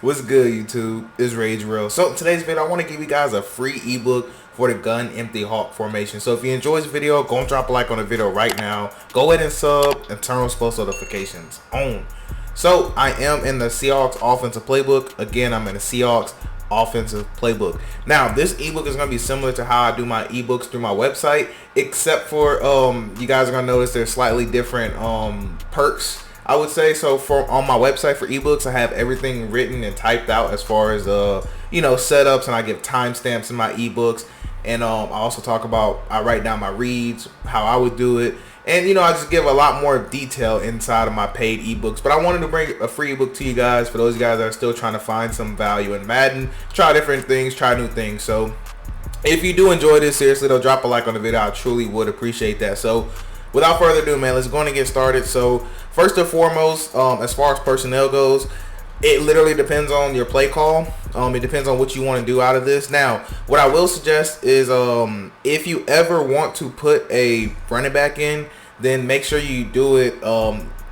What's good, YouTube? It's Rage Real. So today's video, I want to give you guys a free ebook for the gun empty hawk formation. So if you enjoy this video, go and drop a like on the video right now. Go ahead and sub and turn on post notifications on. So I am in the Seahawks offensive playbook. Again, I'm in the Seahawks offensive playbook. Now this ebook is going to be similar to how I do my ebooks through my website, except for you guys are going to notice there's slightly different perks, I would say. So for on my website for ebooks, I have everything written and typed out as far as setups, and I give timestamps in my ebooks, and I also talk about, I write down my reads, how I would do it, and I just give a lot more detail inside of my paid ebooks. But I wanted to bring a free ebook to you guys for those of you guys that are still trying to find some value in Madden, try different things, try new things. So if you do enjoy this, seriously though, drop a like on the video. I truly would appreciate that. So without further ado, man, let's go and get started. So first and foremost, as far as personnel goes, it literally depends on your play call. It depends on what you want to do out of this. Now, what I will suggest is if you ever want to put a running back in, then make sure you do it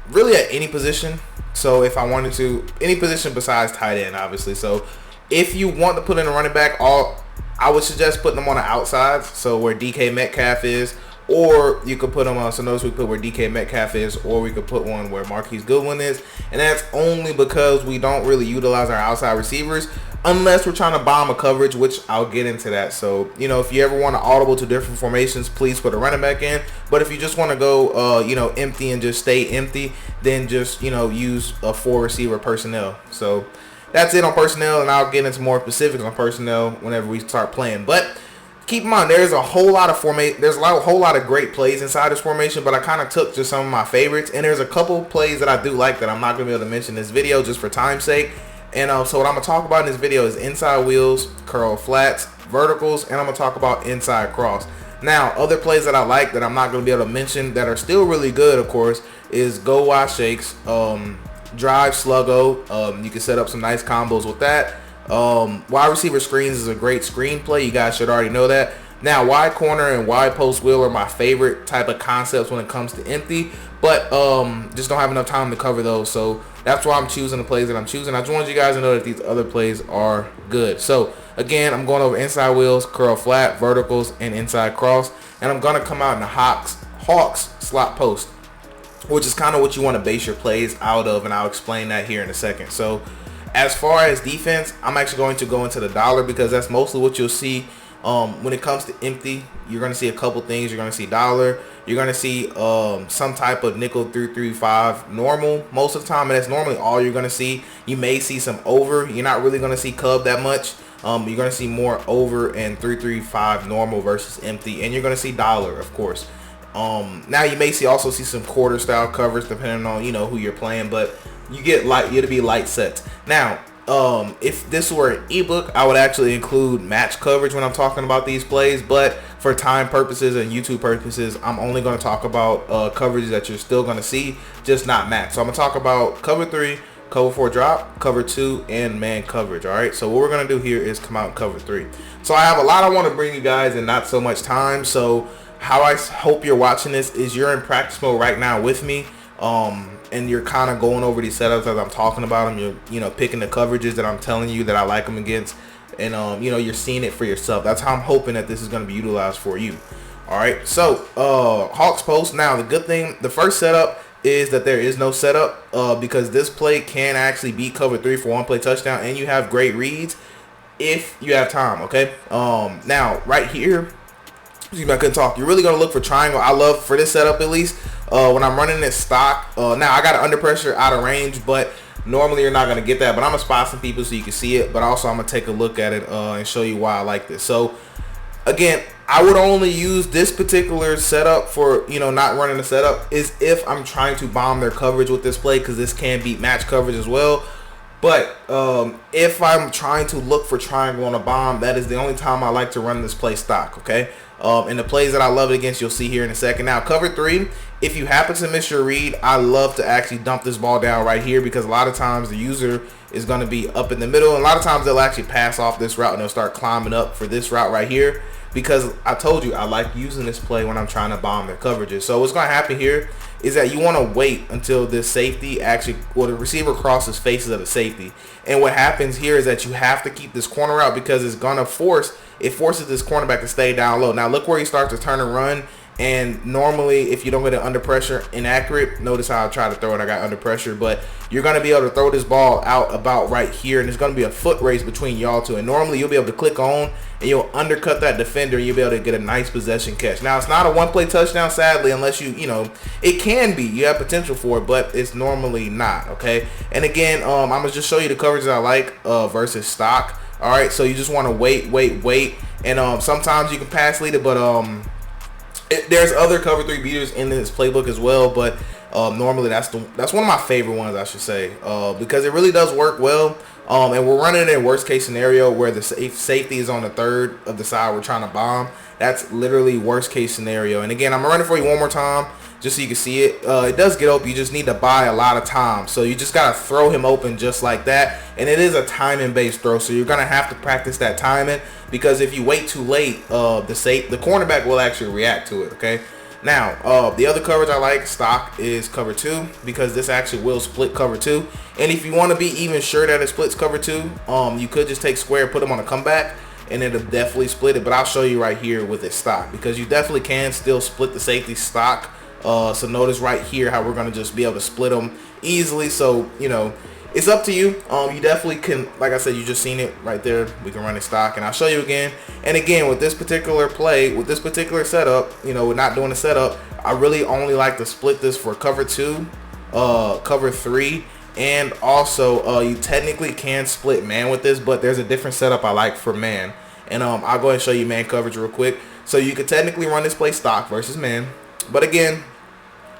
really at any position. So if I wanted to, any position besides tight end, obviously. So if you want to put in a running back, I would suggest putting them on the outsides, so where DK Metcalf is. Or you could put them on, so notice we put where DK Metcalf is, or we could put one where Marquise Goodwin is. And that's only because we don't really utilize our outside receivers unless we're trying to bomb a coverage, which I'll get into that. So, if you ever want to audible to different formations, please put a running back in. But if you just want to go, empty and just stay empty, then just, use a 4 receiver personnel. So that's it on personnel, and I'll get into more specifics on personnel whenever we start playing. But keep in mind, there's a whole lot of whole lot of great plays inside this formation, but I kind of took just some of my favorites, and there's a couple plays that I do like that I'm not going to be able to mention in this video just for time's sake. And so what I'm going to talk about in this video is inside wheels, curl flats, verticals, and I'm going to talk about inside cross. Now, other plays that I like that I'm not going to be able to mention that are still really good, of course, is go wide shakes, drive sluggo. You can set up some nice combos with that. Wide receiver screens is a great screen play. You guys should already know that. Now, wide corner and wide post wheel are my favorite type of concepts when it comes to empty, but just don't have enough time to cover those. So that's why I'm choosing the plays that I'm choosing. I just wanted you guys to know that these other plays are good. So again, I'm going over inside wheels, curl flat, verticals, and inside cross, and I'm going to come out in the Hawks slot post, which is kind of what you want to base your plays out of, and I'll explain that here in a second. So as far as defense, I'm actually going to go into the dollar because that's mostly what you'll see when it comes to empty. You're going to see a couple things. You're going to see dollar. You're going to see some type of nickel 3-3-5 normal most of the time, and that's normally all you're going to see. You may see some over. You're not really going to see cub that much. You're going to see more over and 3-3-5 normal versus empty, and you're going to see dollar, of course. Now you may also see some quarter style covers depending on who you're playing, but you get it'll be light sets. Now if this were an ebook, I would actually include match coverage when I'm talking about these plays, but for time purposes and YouTube purposes, I'm only going to talk about coverages that you're still going to see, just not match. So I'm going to talk about cover 3, cover 4 drop, cover 2, and man coverage. All right, so what we're going to do here is come out and cover 3. So I have a lot I want to bring you guys and not so much time. So how I hope you're watching this is you're in practice mode right now with me, and you're kind of going over these setups as I'm talking about them. You're picking the coverages that I'm telling you that I like them against, and you're seeing it for yourself. That's how I'm hoping that this is going to be utilized for you. All right, so Hawks post. Now the good thing, the first setup is that there is no setup because this play can actually beat cover 3 for 1 play touchdown, and you have great reads if you have time. Okay, now right here, excuse me, I couldn't talk. You're really going to look for triangle. I love, for this setup at least, when I'm running this stock. Now I got it under pressure, out of range, but normally you're not going to get that. But I'm going to spot some people so you can see it. But also I'm going to take a look at it and show you why I like this. So again, I would only use this particular setup for, not running the setup is if I'm trying to bomb their coverage with this play, because this can beat match coverage as well. But if I'm trying to look for triangle on a bomb, that is the only time I like to run this play stock, okay? And the plays that I love it against, you'll see here in a second. Now, cover 3 If you happen to miss your read, I love to actually dump this ball down right here, because a lot of times the user is going to be up in the middle, and a lot of times they'll actually pass off this route and they'll start climbing up for this route right here, because I told you I like using this play when I'm trying to bomb their coverages. So what's going to happen here is that you want to wait until this safety actually, well, the receiver crosses faces of the safety. And what happens here is that you have to keep this corner out, because it's going to forces this cornerback to stay down low. Now look where he starts to turn and run. And normally, if you don't get it under pressure, inaccurate. Notice how I try to throw it. I got under pressure, but you're going to be able to throw this ball out about right here, and it's going to be a foot race between y'all two. And normally, you'll be able to click on, and you'll undercut that defender, and you'll be able to get a nice possession catch. Now, it's not a one-play touchdown, sadly, unless you know, it can be. You have potential for it, but it's normally not, okay? And again, I'm going to just show you the coverages I like versus stock. All right, so you just want to wait. And sometimes you can pass lead it, but there's other cover 3 beaters in this playbook as well, but normally that's one of my favorite ones, I should say, because it really does work well. And we're running it in worst case scenario where the safety is on the third of the side we're trying to bomb. That's literally worst case scenario. And again, I'm gonna run it for you one more time just so you can see it. It does get open. You just need to buy a lot of time. So you just gotta throw him open just like that. And it is a timing based throw, so you're gonna have to practice that timing, because if you wait too late, the cornerback will actually react to it. Okay. Now, the other coverage I like stock is cover 2, because this actually will split cover 2. And if you want to be even sure that it splits cover 2, you could just take square, put them on a comeback, and it'll definitely split it. But I'll show you right here with it stock, because you definitely can still split the safety stock. So notice right here how we're going to just be able to split them easily. So, you know, it's up to you. You definitely can, like I said, you just seen it right there. We can run it stock, and I'll show you again. And again, with this particular play, with this particular setup, you know, we're not doing the setup. I really only like to split this for cover 2, cover 3, and also you technically can split man with this, but there's a different setup I like for man. And I'll go ahead and show you man coverage real quick. So you could technically run this play stock versus man, but again,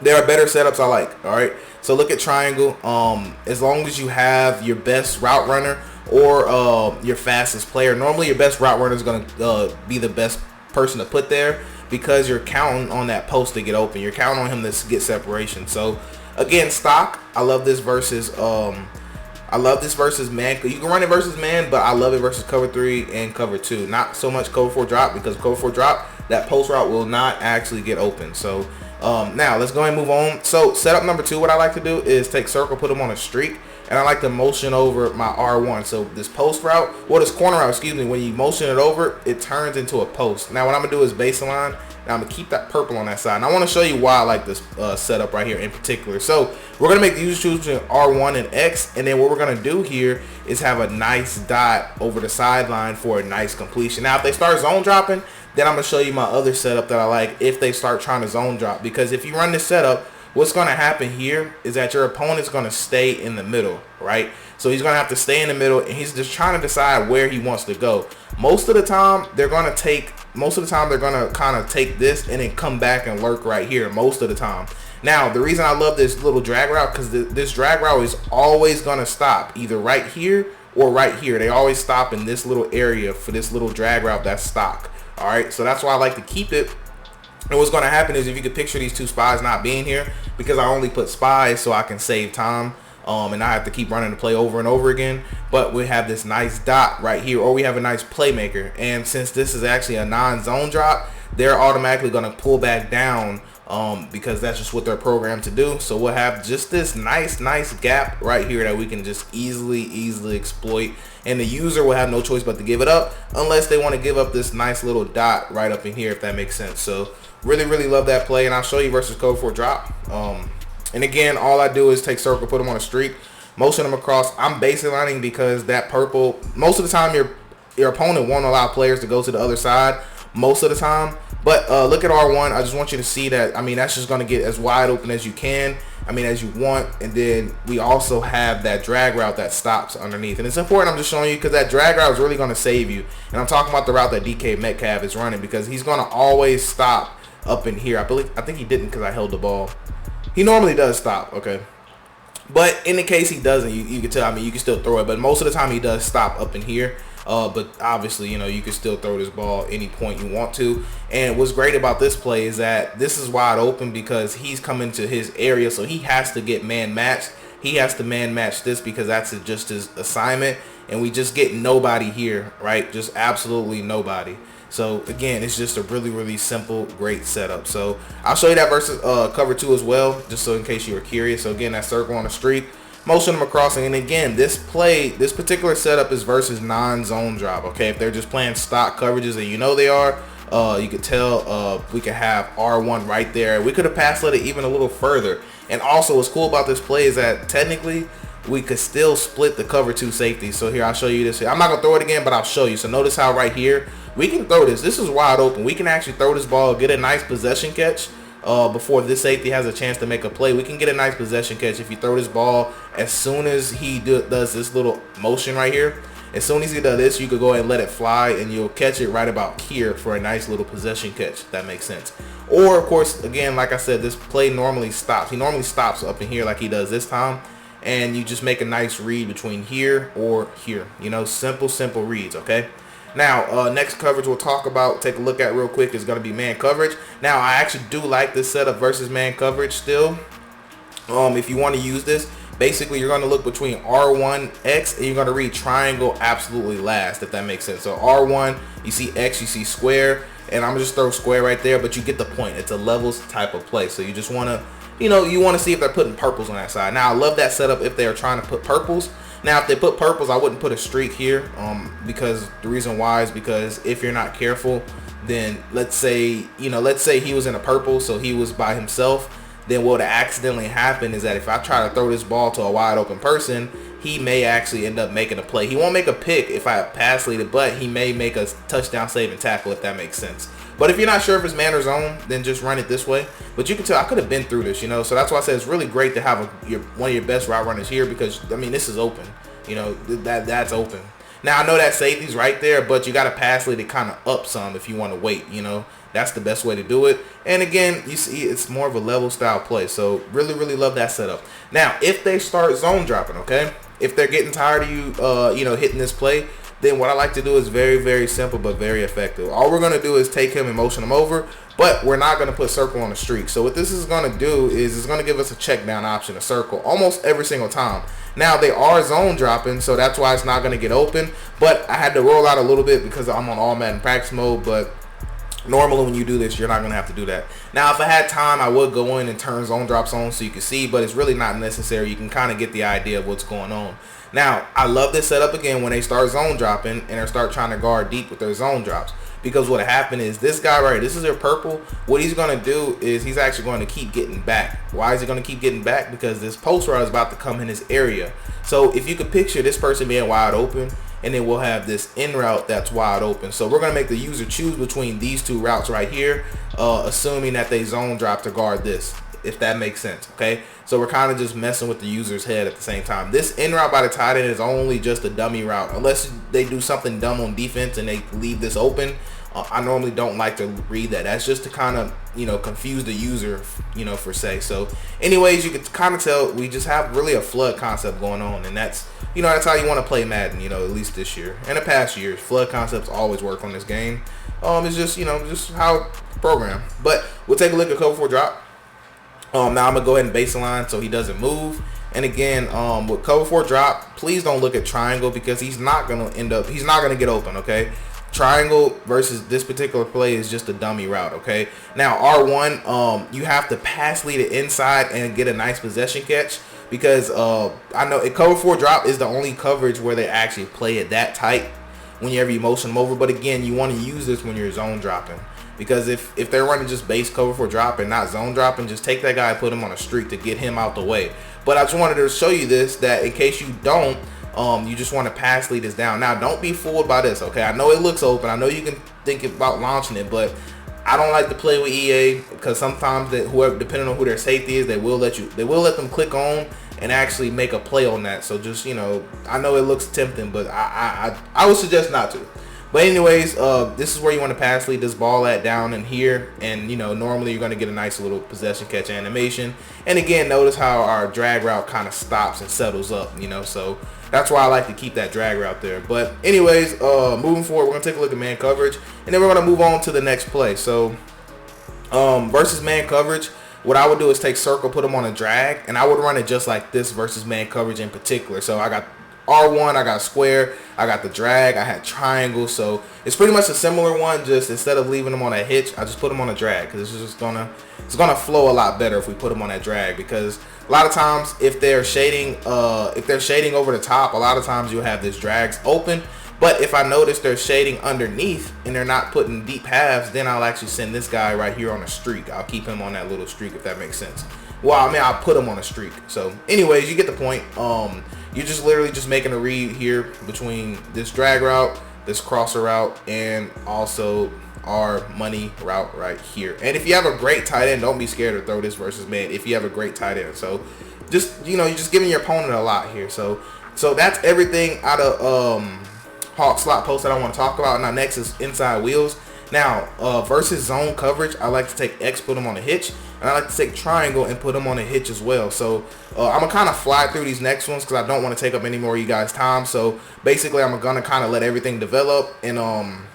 there are better setups I like. All right, so look at triangle. As long as you have your best route runner or your fastest player, normally your best route runner is going to be the best person to put there, because you're counting on that post to get open. You're counting on him to get separation. So again, stock, I love this versus man. You can run it versus man, but I love it versus cover 3 and cover 2. Not so much cover 4 drop, because cover 4 drop, that post route will not actually get open. So now let's go ahead and move on. So setup number 2, what I like to do is take circle, put them on a streak, and I like to motion over my R1. So this post route, this corner route, excuse me, when you motion it over, it turns into a post. Now what I'm gonna do is baseline. Now I'm gonna keep that purple on that side, and I want to show you why I like this setup right here in particular. So we're gonna make the user choose between R1 and X, and then what we're gonna do here is have a nice dot over the sideline for a nice completion. Now if they start zone dropping, then I'm gonna show you my other setup that I like if they start trying to zone drop, because if you run this setup, what's going to happen here is that your opponent's going to stay in the middle, right? So he's going to have to stay in the middle, and he's just trying to decide where he wants to go. Most of the time, they're going to kind of take this and then come back and lurk right here most of the time. Now, the reason I love this little drag route, because this drag route is always going to stop either right here or right here. They always stop in this little area for this little drag route that's stock. All right, so that's why I like to keep it. And what's going to happen is, if you could picture these 2 spies not being here, because I only put spies so I can save time, and I have to keep running the play over and over again. But we have this nice dot right here, or we have a nice playmaker. And since this is actually a non-zone drop, they're automatically going to pull back down, because that's just what they're programmed to do. So we'll have just this nice gap right here that we can just easily exploit, and the user will have no choice but to give it up, unless they want to give up this nice little dot right up in here, if that makes sense. So really love that play, and I'll show you versus code 4 drop. And again, all I do is take circle, put them on a streak, motion them across. I'm baselining, because that purple, most of the time your opponent won't allow players to go to the other side most of the time. But look at R1. I just want you to see that, I mean, that's just going to get as wide open as you can, as you want. And then we also have that drag route that stops underneath. And it's important, I'm just showing you, because that drag route is really going to save you. And I'm talking about the route that DK Metcalf is running, because he's going to always stop up in here. I think he didn't, because I held the ball. He normally does stop, okay? But in the case he doesn't, you can tell, you can still throw it. But most of the time he does stop up in here. But obviously, you know, you can still throw this ball any point you want to. And what's great about this play is that this is wide open because he's coming to his area, so he has to get man matched. He has to man match this because that's just his assignment, and we just get nobody here, right? Just absolutely nobody. So again, it's just a really simple, great setup. So I'll show you that versus cover 2 as well, just so in case you were curious. So again, that circle on the street, motion them across, and again, this particular setup is versus non-zone drop. Okay, if they're just playing stock coverages, and you know they are, you could tell we could have R1 right there. We could have passed let it even a little further. And also, what's cool about this play is that technically we could still split the cover 2 safety. So here, I'll show you this here. I'm not gonna throw it again, but I'll show you. So notice how right here we can throw this. This is wide open. We can actually throw this ball, get a nice possession catch before this safety has a chance to make a play. We can get a nice possession catch if you throw this ball as soon as he does this little motion right here. As soon as he does this, you could go ahead and let it fly, and you'll catch it right about here for a nice little possession catch, if that makes sense. Or, of course, again, like I said, this play normally stops. He normally stops up in here like he does this time, and you just make a nice read between here or here. You know, simple reads, okay? Now, next coverage we'll talk about, take a look at real quick, is going to be man coverage. Now, I actually do like this setup versus man coverage still. If you want to use this, basically you're going to look between R1, X, and you're going to read triangle absolutely last, if that makes sense. So R1, you see X, you see square, and I'm going to just throw square right there, but you get the point. It's a levels type of play. So you just want to, you know, you want to see if they're putting purples on that side. Now, I love that setup if they are trying to put purples. Now, if they put purples, I wouldn't put a streak here, because the reason why is because if you're not careful, then let's say he was in a purple, so he was by himself, then what would accidentally happen is that if I try to throw this ball to a wide open person, he may actually end up making a play. He won't make a pick if I pass lead it, but he may make a touchdown saving tackle, if that makes sense. But if you're not sure if it's man or zone, then just run it this way. But you can tell I could have been through this, you know. So that's why I said it's really great to have one of your best route runners here, because I mean this is open, you know, that's open. Now I know that safety's right there, but you got to pass lead it kind of up some if you want to wait, you know. That's the best way to do it. And again, you see it's more of a level style play. So really love that setup. Now, if they start zone dropping, okay, if they're getting tired of you, you know, hitting this play, then what I like to do is very simple but very effective. All we're going to do is take him and motion him over, but we're not going to put circle on the streak. So what this is going to do is it's going to give us a check down option, a circle, almost every single time. Now, they are zone dropping, so that's why it's not going to get open. But I had to roll out a little bit because I'm on all Madden practice mode, but normally when you do this, you're not going to have to do that. Now, if I had time, I would go in and turn zone drops on so you can see, but it's really not necessary. You can kind of get the idea of what's going on. Now, I love this setup again when they start zone dropping and they start trying to guard deep with their zone drops. Because what happened is this guy right here, this is their purple. What he's going to do is he's actually going to keep getting back. Why is he going to keep getting back? Because this post route is about to come in his area. So if you could picture this person being wide open, and then we'll have this in route that's wide open. So we're going to make the user choose between these two routes right here, assuming that they zone drop to guard this, if that makes sense, okay? So we're kind of just messing with the user's head at the same time. This in route by the tight end is only just a dummy route. Unless they do something dumb on defense and they leave this open, I normally don't like to read that. That's just to kind of, you know, confuse the user, you know, for say. So anyways, you can kind of tell we just have really a flood concept going on, and that's, you know, that's how you want to play Madden, you know, at least this year. And the past years, flood concepts always work on this game. It's just, you know, just how program. But we'll take a look at cover 4 drop. Now I'm gonna go ahead and baseline so he doesn't move. And again, with cover 4 drop, please don't look at triangle because he's not gonna get open, okay? Triangle versus this particular play is just a dummy route, okay? Now R1, you have to pass lead it inside and get a nice possession catch, because I know cover 4 drop is the only coverage where they actually play it that tight whenever you motion them over. But again, you want to use this when you're zone dropping, because if they're running just base cover 4 drop and not zone dropping, just take that guy and put him on a streak to get him out the way. But I just wanted to show you this, that in case you don't, you just want to pass lead this down. Now, don't be fooled by this, okay? I know it looks open. I know you can think about launching it, but I don't like to play with EA because sometimes whoever, depending on who their safety is, they will let them click on and actually make a play on that. So just, you know, I know it looks tempting, but I would suggest not to. But anyways, this is where you want to pass lead this ball at down in here. And, you know, normally you're going to get a nice little possession catch animation. And again, notice how our drag route kind of stops and settles up, you know. So that's why I like to keep that drag route there. But anyways, moving forward, we're going to take a look at man coverage. And then we're going to move on to the next play. So versus man coverage, what I would do is take circle, put them on a drag, and I would run it just like this versus man coverage in particular. So I got R1, I got square, I got the drag, I had triangle. So it's pretty much a similar one, just instead of leaving them on a hitch, I just put them on a drag, because it's gonna flow a lot better if we put them on that drag. Because a lot of times if they're shading over the top, a lot of times you'll have this drags open. But if I notice they're shading underneath and they're not putting deep halves, then I'll actually send this guy right here on a streak. I'll keep him on that little streak, if that makes sense. Well, I mean, I'll put him on a streak. So anyways, you get the point. You're just literally just making a read here between this drag route, this crosser route, and also our money route right here. And if you have a great tight end, don't be scared to throw this versus man if you have a great tight end. So just, you know, you're just giving your opponent a lot here. So that's everything out of Hawk slot post that I want to talk about. Now next is inside wheels. Now versus zone coverage, I like to take X, put them on a hitch, and I like to take triangle and put them on a hitch as well. So I'm gonna kind of fly through these next ones because I don't want to take up any more of you guys' time. So basically I'm gonna kind of let everything develop, and I'm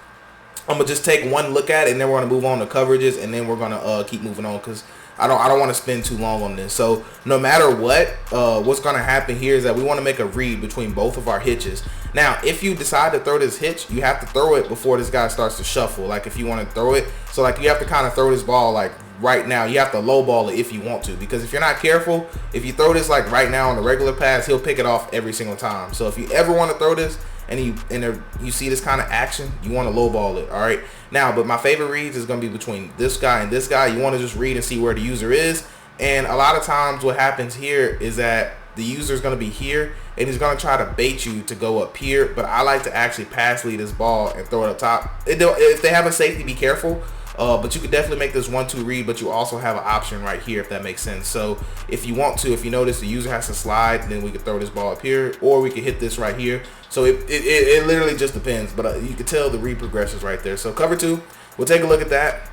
gonna just take one look at it, and then we're gonna move on to coverages, and then we're gonna keep moving on because I don't want to spend too long on this. So no matter what's going to happen here is that we want to make a read between both of our hitches. Now, if you decide to throw this hitch, you have to throw it before this guy starts to shuffle. Like if you want to throw it, so like you have to kind of throw this ball like right now. You have to low ball it if you want to, because if you're not careful, if you throw this like right now on the regular pass, he'll pick it off every single time. So if you ever want to throw this and you see this kind of action, you want to low ball it. All right. Now, but my favorite reads is going to be between this guy and this guy. You want to just read and see where the user is. And a lot of times what happens here is that the user is going to be here and he's going to try to bait you to go up here. But I like to actually pass lead this ball and throw it up top. If they have a safety, be careful. But you could definitely make this 1-2 read, but you also have an option right here, if that makes sense. So if you want to, if you notice the user has to slide, then we could throw this ball up here, or we could hit this right here. So it literally just depends, but you can tell the read progressions right there. So cover 2, we'll take a look at that.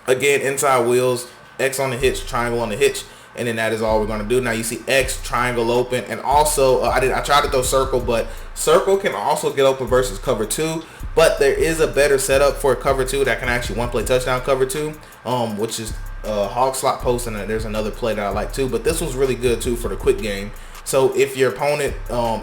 Again, inside wheels, X on the hitch, triangle on the hitch, and then that is all we're going to do. Now you see X, triangle open, and also I tried to throw circle, but circle can also get open versus cover 2. But there is a better setup for cover 2 that can actually one-play touchdown cover 2, which is hog slot post, and there's another play that I like too. But this was really good too for the quick game. So if your opponent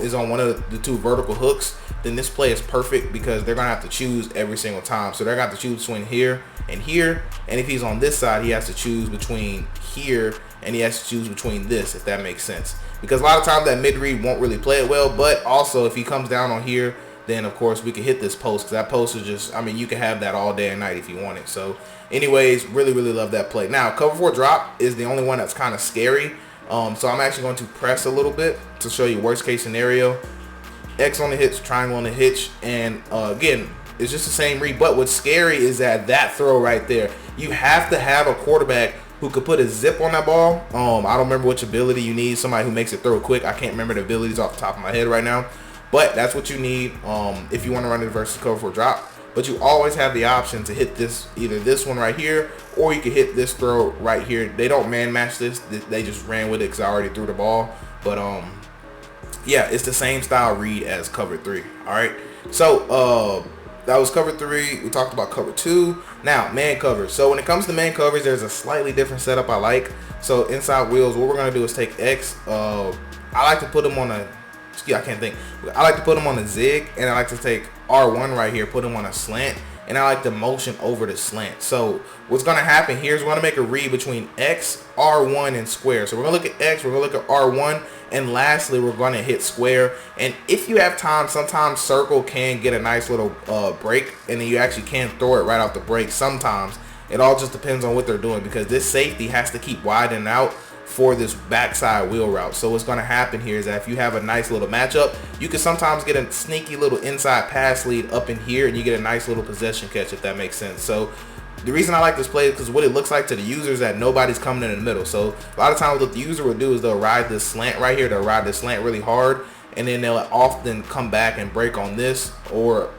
is on one of the 2 vertical hooks, then this play is perfect because they're gonna have to choose every single time. So they're gonna have to choose between here and here, and if he's on this side, he has to choose between here and he has to choose between this, if that makes sense. Because a lot of times that mid read won't really play it well. But also if he comes down on here, then of course we can hit this post, because that post is just, I mean, you can have that all day and night if you want it. So anyways, really love that play. Now cover 4 drop is the only one that's kind of scary. So I'm actually going to press a little bit to show you worst case scenario. X on the hitch, triangle on the hitch, and again, it's just the same read. But what's scary is that throw right there, you have to have a quarterback who could put a zip on that ball. I don't remember which ability you need. Somebody who makes it throw quick. I can't remember the abilities off the top of my head right now. But that's what you need if you want to run it versus cover 4 drop. But you always have the option to hit this, either this one right here, or you can hit this throw right here. They don't man match this. They just ran with it because I already threw the ball. But yeah, it's the same style read as cover 3. All right. So that was cover 3. We talked about cover 2. Now man coverage. So when it comes to man coverage, there's a slightly different setup I like. So inside wheels, what we're gonna do is take X. I like to put them on a, I can't think. I like to put them on a zig, and I like to take R1 right here, put them on a slant, and I like to motion over the slant. So what's going to happen here is we're going to make a read between X, R1, and square. So we're going to look at X, we're going to look at R1, and lastly, we're going to hit square. And if you have time, sometimes circle can get a nice little break, and then you actually can throw it right off the break sometimes. It all just depends on what they're doing, because this safety has to keep widening out for this backside wheel route. So what's going to happen here is that if you have a nice little matchup, you can sometimes get a sneaky little inside pass lead up in here, and you get a nice little possession catch, if that makes sense. So the reason I like this play is because what it looks like to the user is that nobody's coming in the middle. So a lot of times what the user will do is they'll ride this slant right here. They'll ride this slant really hard, and then they'll often come back and break on this, or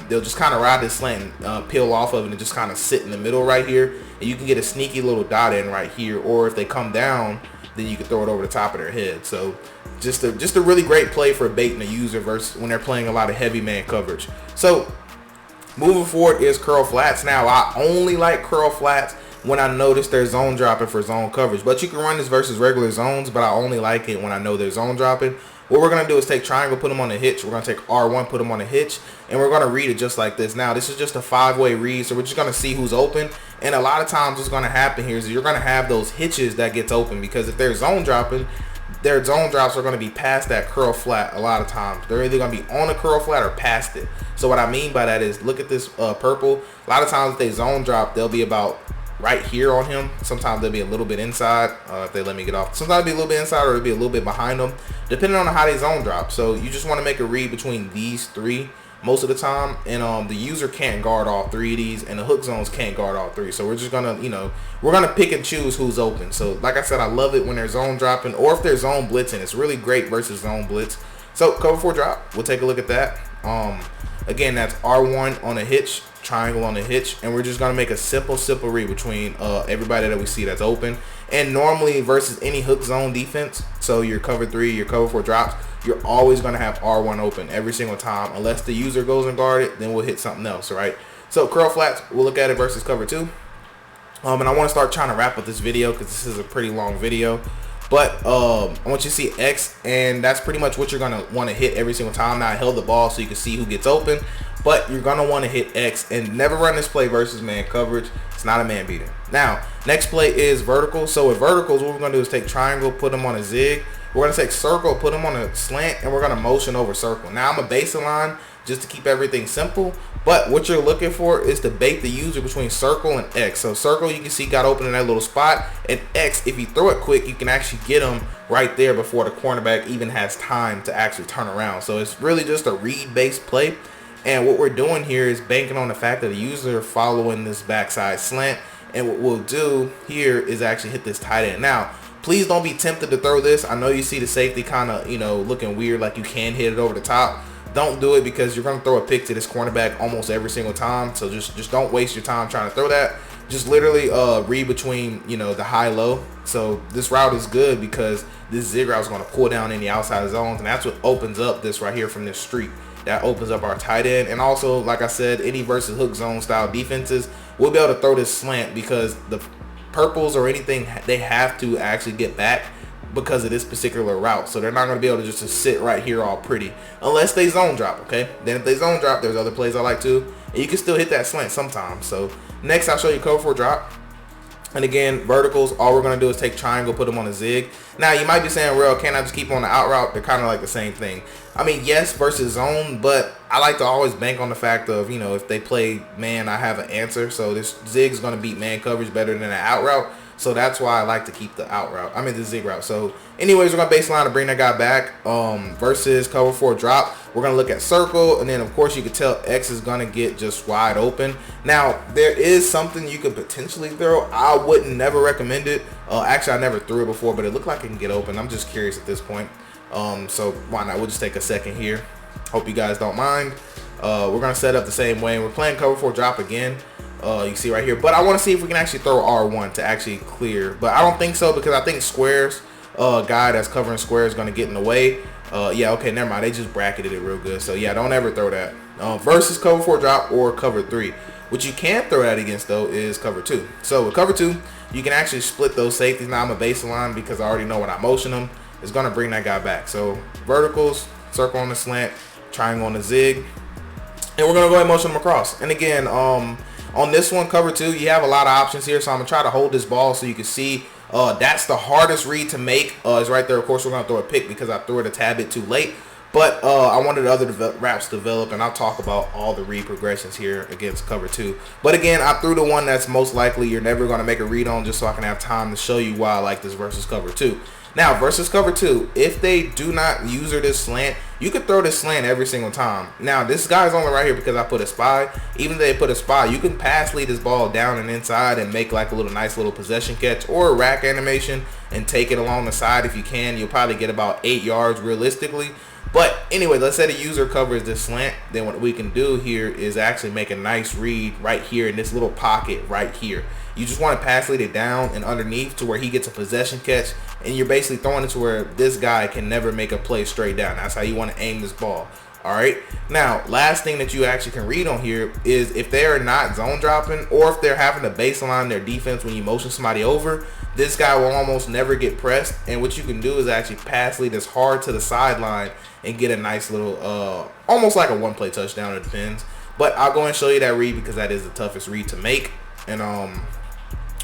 they'll just kind of ride this slant and peel off of it and just kind of sit in the middle right here, and you can get a sneaky little dot in right here. Or if they come down, then you can throw it over the top of their head. So just a really great play for baiting a user versus when they're playing a lot of heavy man coverage. So moving forward is curl flats. Now I only like curl flats when I notice they're zone dropping for zone coverage, but you can run this versus regular zones, but I only like it when I know they're zone dropping. What we're going to do is take triangle, put them on a hitch. We're going to take R1, put them on a hitch, and we're going to read it just like this. Now, this is just a 5-way read, so we're just going to see who's open. And a lot of times what's going to happen here is you're going to have those hitches that gets open, because if they're zone dropping, their zone drops are going to be past that curl flat a lot of times. They're either going to be on the curl flat or past it. So what I mean by that is, look at this purple. A lot of times if they zone drop, they'll be about right here on him. Sometimes they'll be a little bit inside if they let me get off. Sometimes it'll be a little bit inside, or it'll be a little bit behind them, depending on how they zone drop. So you just want to make a read between these three most of the time, and the user can't guard all three of these, and the hook zones can't guard all three. So we're just gonna, we're gonna pick and choose who's open. So like I said, I love it when they're zone dropping, or if they're zone blitzing. It's really great versus zone blitz. So cover 4 drop, we'll take a look at that. Again, that's R1 on a hitch, triangle on a hitch, and we're just gonna make a simple read between everybody that we see that's open. And normally versus any hook zone defense, so your cover 3, your cover 4 drops, you're always gonna have R1 open every single time, unless the user goes and guard it, then we'll hit something else, right? So curl flats, we'll look at it versus cover 2. And I want to start trying to wrap up this video because this is a pretty long video. But I want you to see X, and that's pretty much what you're going to want to hit every single time. Now, I held the ball so you can see who gets open, but you're going to want to hit X, and never run this play versus man coverage. It's not a man beater. Now, next play is vertical. So with verticals, what we're going to do is take triangle, put them on a zig. We're going to take circle, put them on a slant, and we're going to motion over circle. Now, I'm a baseline just to keep everything simple, but what you're looking for is to bait the user between circle and X. So circle, you can see, got open in that little spot, and X, if you throw it quick, you can actually get them right there before the cornerback even has time to actually turn around. So it's really just a read-based play, and what we're doing here is banking on the fact that the user following this backside slant, and what we'll do here is actually hit this tight end. Now, please don't be tempted to throw this. I know you see the safety kind of, looking weird, like you can hit it over the top. Don't do it, because you're going to throw a pick to this cornerback almost every single time. So just don't waste your time trying to throw that. Just literally read between, the high-low. So this route is good because this zig route is going to pull down any outside zones, and that's what opens up this right here from this streak. That opens up our tight end. And also, like I said, any versus hook zone style defenses, we'll be able to throw this slant because the purples or anything, they have to actually get back because of this particular route. So they're not going to be able to just sit right here all pretty unless they zone drop, okay? Then if they zone drop, there's other plays I like too, and you can still hit that slant sometimes. So next, I'll show you cover 4 drop. And again, verticals, all we're going to do is take triangle, put them on a zig. Now, you might be saying, well, can't I just keep on the out route? They're kind of like the same thing. I mean, yes, versus zone, but I like to always bank on the fact of, if they play man, I have an answer. So this zig's going to beat man coverage better than an out route. So that's why I like to keep the out route. I mean the zig route. So anyways, we're going to baseline to bring that guy back. Versus cover 4 drop, we're going to look at circle. And then, of course, you can tell X is going to get just wide open. Now, there is something you could potentially throw. I wouldn't never recommend it. Actually, I never threw it before, but it looked like it can get open. I'm just curious at this point. So why not? We'll just take a second here. Hope you guys don't mind. We're going to set up the same way. We're playing cover 4 drop again. You see right here, but I want to see if we can actually throw R1 to actually clear, but I don't think so, because I think squares, guy that's covering square is going to get in the way. Yeah, okay, never mind. They just bracketed it real good. So yeah, don't ever throw that. Versus cover 4 drop or cover 3. What you can throw that against though is cover 2. So with cover 2, you can actually split those safeties. Now I'm a baseline because I already know when I motion them, it's going to bring that guy back. So verticals, circle on the slant, triangle on the zig, and we're going to go ahead and motion them across. And again, on this one, cover 2, you have a lot of options here, so I'm going to try to hold this ball so you can see. That's the hardest read to make, is right there. Of course, we're going to throw a pick because I threw it a tad bit too late. But I wanted other routes to develop, and I'll talk about all the read progressions here against cover 2. But again, I threw the one that's most likely you're never going to make a read on, just so I can have time to show you why I like this versus cover 2. Now, versus cover 2, if they do not user this slant, you could throw this slant every single time. Now, this guy's only right here because I put a spy. Even if they put a spy, you can pass lead this ball down and inside and make like a nice little possession catch or a rack animation and take it along the side if you can. You'll probably get about 8 yards realistically. But anyway, let's say the user covers this slant. Then what we can do here is actually make a nice read right here in this little pocket right here. You just want to pass lead it down and underneath to where he gets a possession catch, and you're basically throwing it to where this guy can never make a play straight down. That's how you want to aim this ball. All right. Now, last thing that you actually can read on here is if they are not zone dropping, or if they're having to baseline their defense when you motion somebody over, this guy will almost never get pressed. And what you can do is actually pass lead this hard to the sideline and get a nice little, almost like a one-play touchdown. It depends. But I'll go and show you that read because that is the toughest read to make. And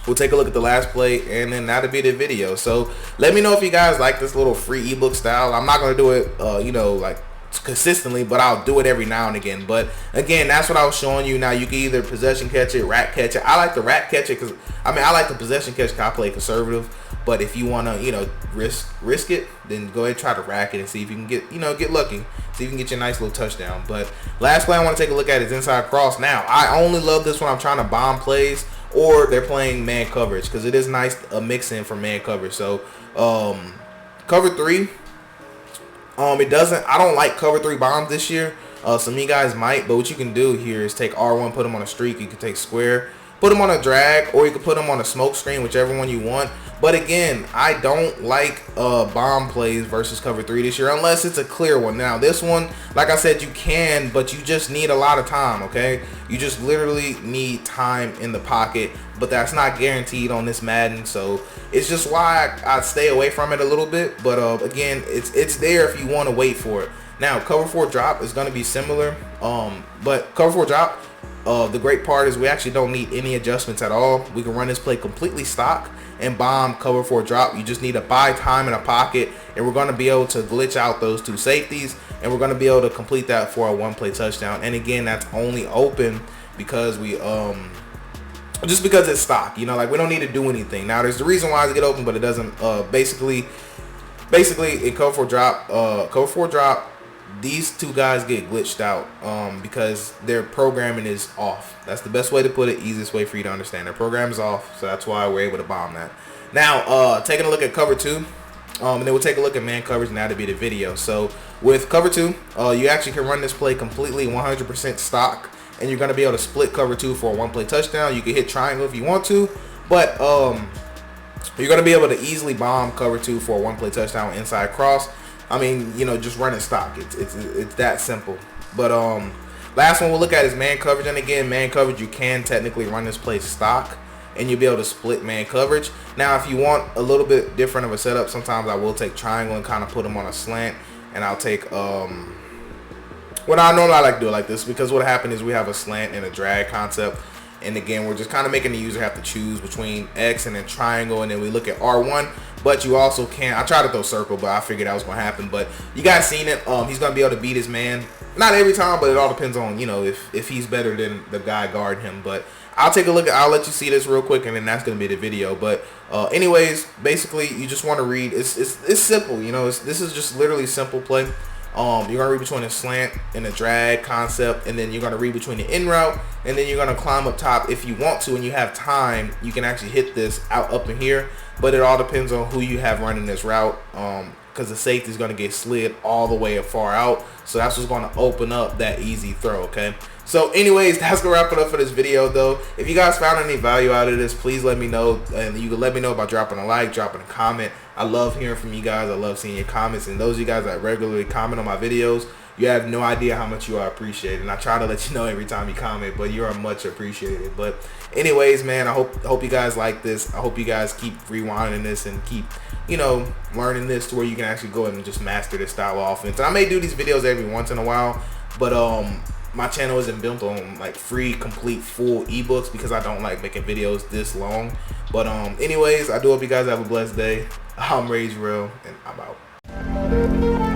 we'll take a look at the last play, and then that'll be the video. So let me know if you guys like this little free ebook style. I'm not gonna do it, you know, like consistently, but I'll do it every now and again. But again, that's what I was showing you. Now you can either possession catch it, rack catch it. I like the rack catch it because I like the possession catch because I play conservative. But if you want to, you know, risk it, then go ahead and try to rack it and see if you can get, you know, get lucky. See if you can get your nice little touchdown. But last play I want to take a look at is inside cross. Now I only love this when I'm trying to bomb plays or they're playing man coverage, because it is nice a mix in for man coverage. So cover 3. I don't like cover 3 bombs this year. Some of you guys might, but what you can do here is take R1, put them on a streak. You can take square, put them on a drag, or you can put them on a smoke screen, whichever one you want. But again, I don't like bomb plays versus cover 3 this year unless it's a clear one. Now this one, like I said, you can, but you just need a lot of time, okay? You just literally need time in the pocket, but that's not guaranteed on this Madden, so it's just why I stay away from it a little bit. But again, it's there if you want to wait for it. Now cover 4 drop is going to be similar, but cover 4 drop, the great part is we actually don't need any adjustments at all. We can run this play completely stock and bomb cover 4 drop. You just need to buy time in a pocket, and we're going to be able to glitch out those 2 safeties, and we're going to be able to complete that for a one-play touchdown. And again, that's only open because we just because it's stock, you know, like we don't need to do anything. Now there's the reason why I get open, but it doesn't. Basically in cover 4 drop, these 2 guys get glitched out because their programming is off. That's the best way to put it, easiest way for you to understand. Their program is off, so that's why we're able to bomb that. Now, taking a look at cover 2, and then we'll take a look at man coverage, and that'll be the video. So with cover 2, you actually can run this play completely 100% stock, and you're going to be able to split cover 2 for a one-play touchdown. You can hit triangle if you want to, but you're going to be able to easily bomb cover 2 for a one-play touchdown inside cross. I mean, you know, just running stock. It's that simple. But last one we'll look at is man coverage. And again, man coverage, you can technically run this play stock, and you'll be able to split man coverage. Now, if you want a little bit different of a setup, sometimes I will take triangle and kind of put them on a slant. And I'll take what I normally like to do it like this, because what happened is we have a slant and a drag concept. And again, we're just kind of making the user have to choose between X and then triangle, and then we look at R1. But you also can, I tried to throw circle, but I figured that was going to happen. But you guys seen it. He's going to be able to beat his man. Not every time, but it all depends on, you know, if he's better than the guy guarding him. But I'll take a look. I'll let you see this real quick, and then that's going to be the video. But anyways, basically, you just want to read. It's simple, you know. This is just literally simple play. You're going to read between a slant and a drag concept, and then you're going to read between the in route, and then you're going to climb up top. If you want to and you have time, you can actually hit this out up in here, but it all depends on who you have running this route, because the safety is going to get slid all the way far out, so that's what's going to open up that easy throw, okay? So anyways, that's going to wrap it up for this video, though. If you guys found any value out of this, please let me know, and you can let me know by dropping a like, dropping a comment. I love hearing from you guys. I love seeing your comments, and those of you guys that regularly comment on my videos, you have no idea how much you are appreciated. And I try to let you know every time you comment, but you are much appreciated. But anyways, man, I hope you guys like this. I hope you guys keep rewinding this and keep, you know, learning this to where you can actually go and just master this style of offense. And I may do these videos every once in a while, but my channel isn't built on like free, complete, full ebooks because I don't like making videos this long. But anyways, I do hope you guys have a blessed day. I'm Rage Real, and I'm out.